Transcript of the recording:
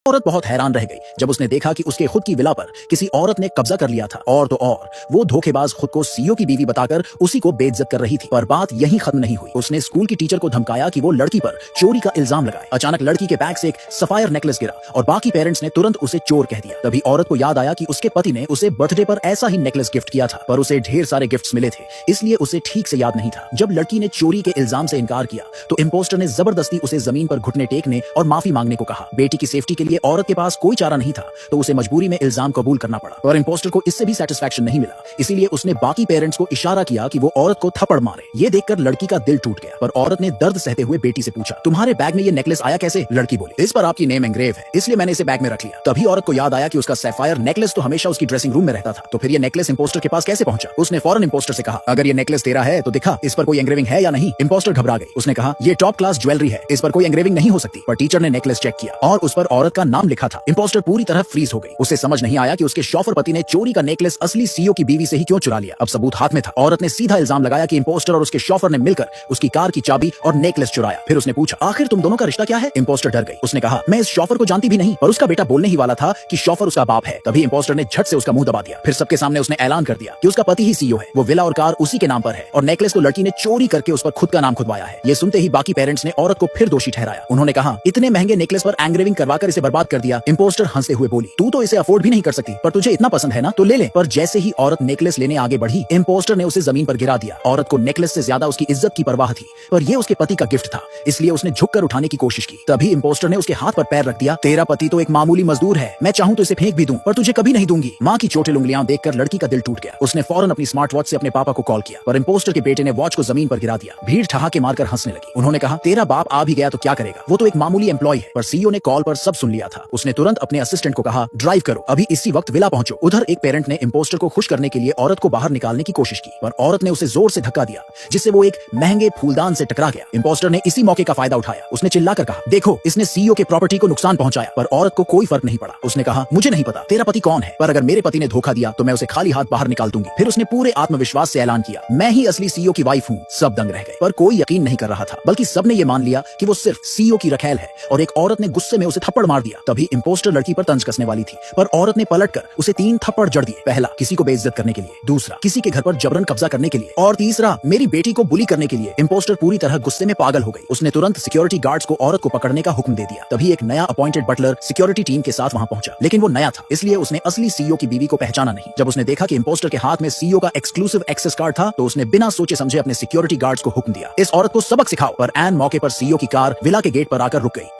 औरत बहुत हैरान रह गई जब उसने देखा कि उसके खुद की विला पर किसी औरत ने कब्जा कर लिया था और तो और वो धोखेबाज खुद को सीईओ की बीवी बताकर उसी को बेइज्जत कर रही थी। पर बात यहीं खत्म नहीं हुई। उसने स्कूल की टीचर को धमकाया कि वो लड़की पर चोरी का इल्जाम लगाए। अचानक लड़की के बैग से एक सफायर नेकलेस गिरा और बाकी पेरेंट्स ने तुरंत उसे चोर कह दिया। तभी औरत को याद आया कि उसके पति ने उसे बर्थडे पर ऐसा ही नेकलेस गिफ्ट किया था, पर उसे ढेर सारे गिफ्ट्स मिले थे, इसलिए उसे ठीक से याद नहीं था। जब लड़की ने चोरी के इल्जाम से इनकार किया तो इम्पोस्टर ने जबरदस्ती उसे जमीन पर घुटने टेकने और माफी मांगने को कहा। बेटी की सेफ्टी के लिए औरत के पास कोई चारा नहीं था तो उसे मजबूरी में इल्जाम कबूल करना पड़ा। और इम्पोस्टर को इससे भी सेटिस्फैक्शन नहीं मिला, इसीलिए उसने बाकी पेरेंट्स को इशारा किया कि वो औरत को थप्पड़ मारे। ये देखकर लड़की का दिल टूट गया। पर औरत ने दर्द सहते हुए बेटी से पूछा, तुम्हारे बैग में ये नेकलेस आया कैसे? लड़की बोली, इस पर आपकी नेम एंग्रेव है, इसलिए मैंने इसे बैग में रख लिया। तभी औरत को याद आया कि उसका सैफायर नेकलेस तो हमेशा उसकी ड्रेसिंग रूम में रहता था, तो फिर ये नेकलेस इम्पोस्टर के पास कैसे पहुंचा? उसने फौरन इम्पोस्टर से कहा, अगर ये नेकलेस तेरा है तो दिखा, इस पर कोई एंग्रेविंग है या नहीं? इम्पोस्टर घबरा गई। उसने कहा, ये टॉप क्लास ज्वेलरी है, इस पर कोई एंग्रेविंग नहीं हो सकती। पर टीचर ने नेकलेस चेक किया और उस पर औरत का नाम लिखा था। इम्पोस्टर पूरी तरह फ्रीज हो गई। उसे समझ नहीं आया कि उसके शॉफर पति ने चोरी का नेकलेस असली सीईओ की बीवी से ही क्यों चुरा लिया। अब सबूत हाथ में था। औरत ने सीधा इल्जाम लगाया कि इम्पोस्टर और उसके शॉफर ने मिलकर उसकी कार की चाबी और नेकलेस चुराया। फिर उसने पूछा, आखिर तुम दोनों का रिश्ता क्या है? इम्पोस्टर डर गई। उसने कहा, मैं इस शॉफर को जानती भी नहीं, पर उसका बेटा बोलने ही वाला था कि शॉफर उसका बाप है। तभी इम्पोस्टर ने झट से उसका मुंह दबा दिया। फिर सबके सामने उसने ऐलान कर दिया कि उसका पति ही सीईओ है, वो विला और कार उसी के नाम पर है और नेकलेस को लड़की ने चोरी करके उस पर खुद का नाम खुदवाया है। ये सुनते ही बाकी पेरेंट्स ने औरत को फिर दोषी ठहराया। उन्होंने कहा, इतने महंगे नेकलेस पर एंग्रेविंग करवाकर इसे बर्बाद कर दिया। इम्पोस्टर हंसते हुए बोली, तू तो इसे अफोर्ड भी नहीं कर सकती, पर तुझे इतना पसंद है ना तो ले ले। पर जैसे ही औरत नेकलेस लेने आगे बढ़ी, इम्पोस्टर ने उसे जमीन पर गिरा दिया। औरत को नेकलेस से ज्यादा उसकी इज्जत की परवाह थी, पर यह उसके पति का गिफ्ट था, इसलिए उसने झुककर उठाने की कोशिश की। तभी इम्पोस्टर ने उसके हाथ पर पैर रख दिया। तेरा पति तो एक मामूली मजदूर है, मैं चाहूं तो इसे फेंक भी दूं, पर तुझे कभी नहीं दूंगी। मां की चोटिल उंगलियां देखकर लड़की का दिल टूट गया। उसने फौरन अपनी स्मार्ट वॉच से अपने पापा को कॉल किया, पर इम्पोस्टर के बेटे ने वॉच को जमीन पर गिरा दिया। भीड़ ठहाके मारकर हंसने लगी। उन्होंने कहा, तेरा बाप आ भी गया तो क्या करेगा, वो तो एक मामूली एम्प्लॉय है। पर सीईओ ने कॉल पर सब सुन लिया था। उसने तुरंत अपने असिस्टेंट को कहा, ड्राइव करो, अभी इसी वक्त विला पहुंचो। उधर एक पेरेंट ने इम्पोस्टर को खुश करने के लिए औरत को बाहर निकालने की कोशिश की, पर औरत ने उसे जोर से धक्का दिया, जिससे वो एक महंगे फूलदान से टकरा गया। इम्पोस्टर ने इसी मौके का फायदा उठाया। उसने चिल्लाकर कहा, देखो, इसने सीईओ के प्रॉपर्टी को नुकसान पहुंचाया। पर औरत को कोई फर्क नहीं पड़ा। उसने कहा, मुझे नहीं पता तेरा पति कौन है, पर अगर मेरे पति ने धोखा दिया तो मैं उसे खाली हाथ बाहर निकाल दूंगी। फिर उसने पूरे आत्मविश्वास से ऐलान किया, मैं ही असली सीईओ की वाइफ हूँ। सब दंग रह गए, पर कोई यकीन नहीं कर रहा था, बल्कि सबने ये मान लिया कि वो सिर्फ सीईओ की रखैल है। और एक औरत ने गुस्से में उसे थप्पड़ मार दिया। तभी इम्पोस्टर लड़की पर तंज कसने वाली थी, पर औरत ने पलटकर उसे 3 थप्पड़ जड़ दिए। पहला, किसी को बेइज्जत करने के लिए, दूसरा, किसी के घर पर जबरन कब्जा करने के लिए, और तीसरा, मेरी बेटी को बुली करने के लिए। इम्पोस्टर पूरी तरह गुस्से में पागल हो गई। उसने तुरंत सिक्योरिटी गार्ड्स को औरत को पकड़ने का हुक्म दे दिया। तभी एक नया अपॉइंटेड बटलर सिक्योरिटी टीम के साथ वहां पहुंचा, लेकिन वो नया था, इसलिए उसने असली सीईओ की बीवी को पहचाना नहीं। जब उसने देखा कि इम्पोस्टर के हाथ में सीईओ का एक्सक्लूसिव एक्सेस कार्ड था, तो उसने बिना सोचे समझे अपने सिक्योरिटी गार्ड्स को हुक्म दिया, इस औरत को सबक सिखाओ। पर ऐन मौके पर सीईओ की कार विला के गेट पर आकर रुक गई।